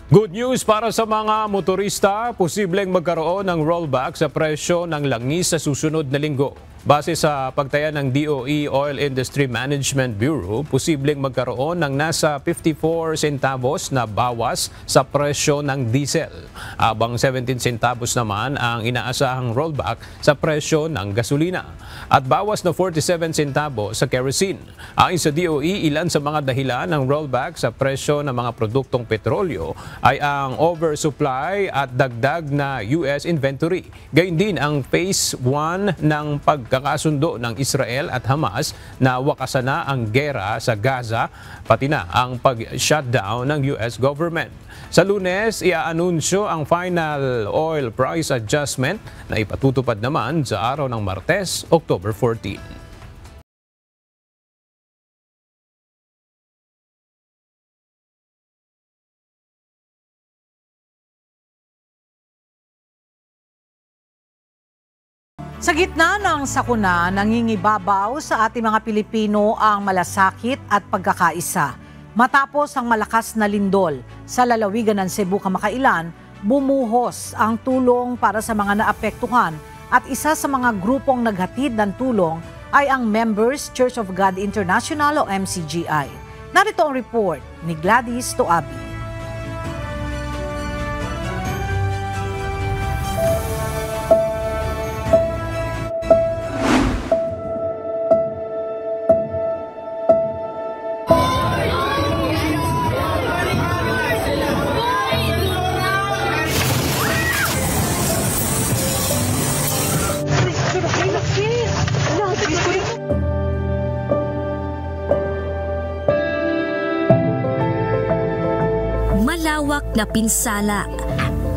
Good news para sa mga motorista, posibleng magkaroon ng rollback sa presyo ng langis sa susunod na linggo. Base sa pagtaya ng DOE Oil Industry Management Bureau, posibleng magkaroon ng nasa 54 centavos na bawas sa presyo ng diesel, habang 17 centavos naman ang inaasahang rollback sa presyo ng gasolina at bawas na 47 centavos sa kerosene. Ayon sa DOE, ilan sa mga dahilan ng rollback sa presyo ng mga produktong petrolyo ay ang oversupply at dagdag na US inventory. Gayun din ang Phase 1 ng pagkakasundo ng Israel at Hamas na wakasan na ang gera sa Gaza, pati na ang pag-shutdown ng US government. Sa Lunes, iaanunsyo ang final oil price adjustment na ipatutupad naman sa araw ng Martes, October 14. Sa gitna ng sakuna, nangingibabaw sa ating mga Pilipino ang malasakit at pagkakaisa. Matapos ang malakas na lindol sa lalawigan ng Cebu kamakailan, bumuhos ang tulong para sa mga naapektuhan at isa sa mga grupong naghatid ng tulong ay ang Members Church of God International o MCGI. Narito ang report ni Gladys Toabi. na pinsala.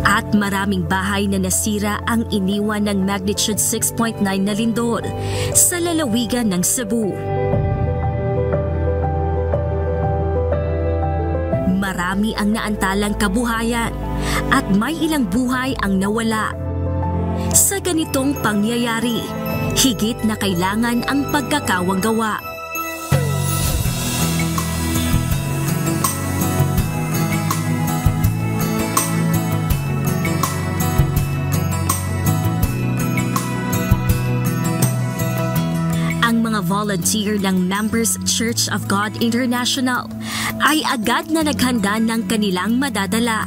At maraming bahay na nasira ang iniwan ng magnitude 6.9 na lindol sa lalawigan ng Cebu. Marami ang naantalang kabuhayan at may ilang buhay ang nawala. Sa ganitong pangyayari, higit na kailangan ang pagkakawang-gawa. Ang mga volunteer ng Members Church of God International ay agad na naghanda ng kanilang madadala.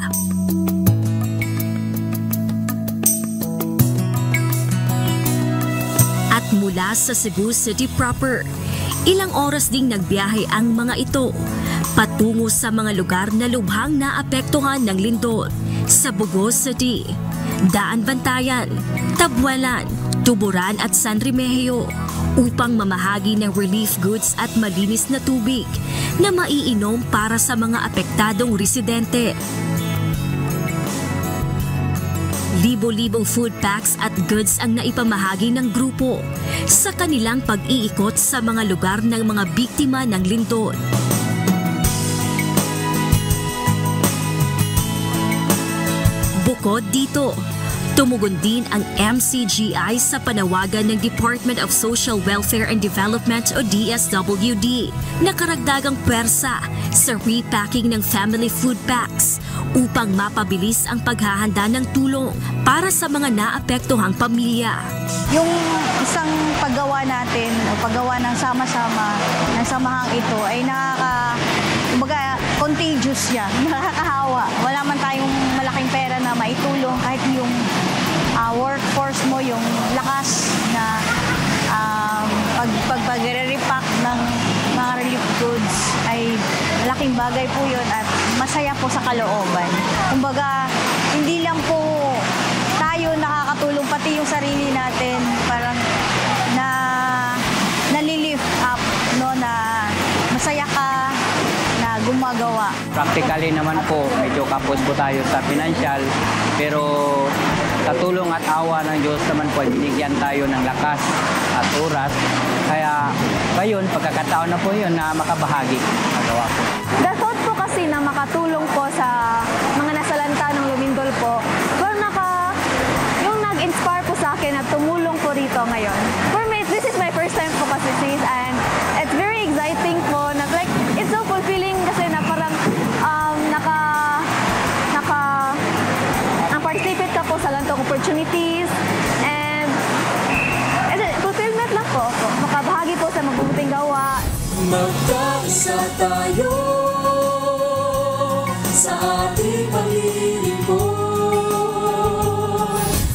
At mula sa Cebu City proper, ilang oras ding nagbiyahe ang mga ito patungo sa mga lugar na lubhang naapektuhan ng lindol sa Bugos City, Daan Bantayan, Tabuelan, Tuburan at San Remigio upang mamahagi ng relief goods at malinis na tubig na maiinom para sa mga apektadong residente. Libo-libong food packs at goods ang naipamahagi ng grupo sa kanilang pag-iikot sa mga lugar ng mga biktima ng lindol. Bukod dito, tumugon din ang MCGI sa panawagan ng Department of Social Welfare and Development o DSWD na karagdagang pwersa sa repacking ng family food packs upang mapabilis ang paghahanda ng tulong para sa mga naapektuhang pamilya. Yung isang paggawa natin o paggawa ng sama-sama ng samahang ito ay contagious siya, nakakahawa. Wala man tayong malaking pera na maitulong kahit yung workforce mo, yung lakas na pag-repack ng mga relief goods ay malaking bagay po yun at masaya po sa kalooban. Kumbaga, hindi lang po tayo nakakatulong, pati yung sarili natin parang nalilift up, no, na masaya ka na gumagawa. Practically naman po, medyo kapos po tayo sa financial, pero sa tulong at awa ng Diyos naman po, binigyan tayo ng lakas at oras. Kaya ngayon, pagkakataon na po yun na makabahagi. Magawa po. The thought po kasi na makatulong po sa mga nasalanta ng lumindol po, yung nag-inspire po sa akin at tumulong po rito ngayon. For me, this is my first time po kasi sis, and it's very exciting po. It's so fulfilling kasi na parang participate ka po sa lantong opportunities and fulfillment lang po. Makabahagi po sa mabubuting gawa. Magkaisa tayo sa ating paglilingkod.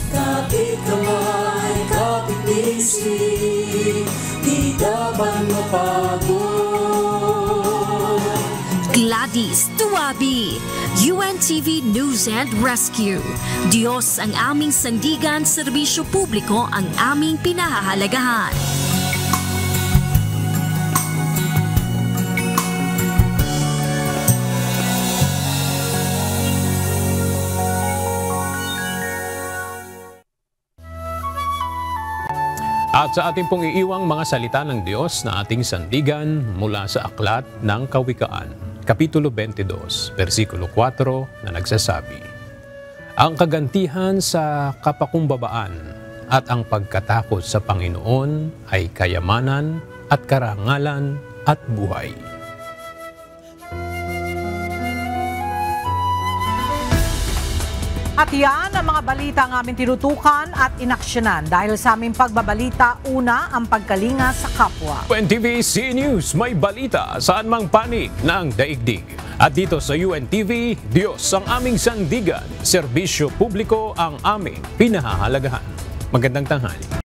Kapit kamay, kapit isip, di dapat mapagod. Gladys Tuabi, UNTV News and Rescue. Diyos ang aming sandigan, serbisyo publiko ang aming pinahahalagahan. At sa ating pong iiwang mga salita ng Diyos na ating sandigan mula sa Aklat ng Kawikaan, Kapitulo 22, versikulo 4 na nagsasabi, ang kagantihan sa kapakumbabaan at ang pagkatakot sa Panginoon ay kayamanan at karangalan at buhay. At yan ang mga balita ang aming tinutukan at inaksyonan. Dahil sa aming pagbabalita, una ang pagkalinga sa kapwa. UNTV C News, may balita saan mang panig ng daigdig. At dito sa UNTV, Diyos ang aming sandigan, serbisyo publiko ang aming pinahahalagahan. Magandang tanghali.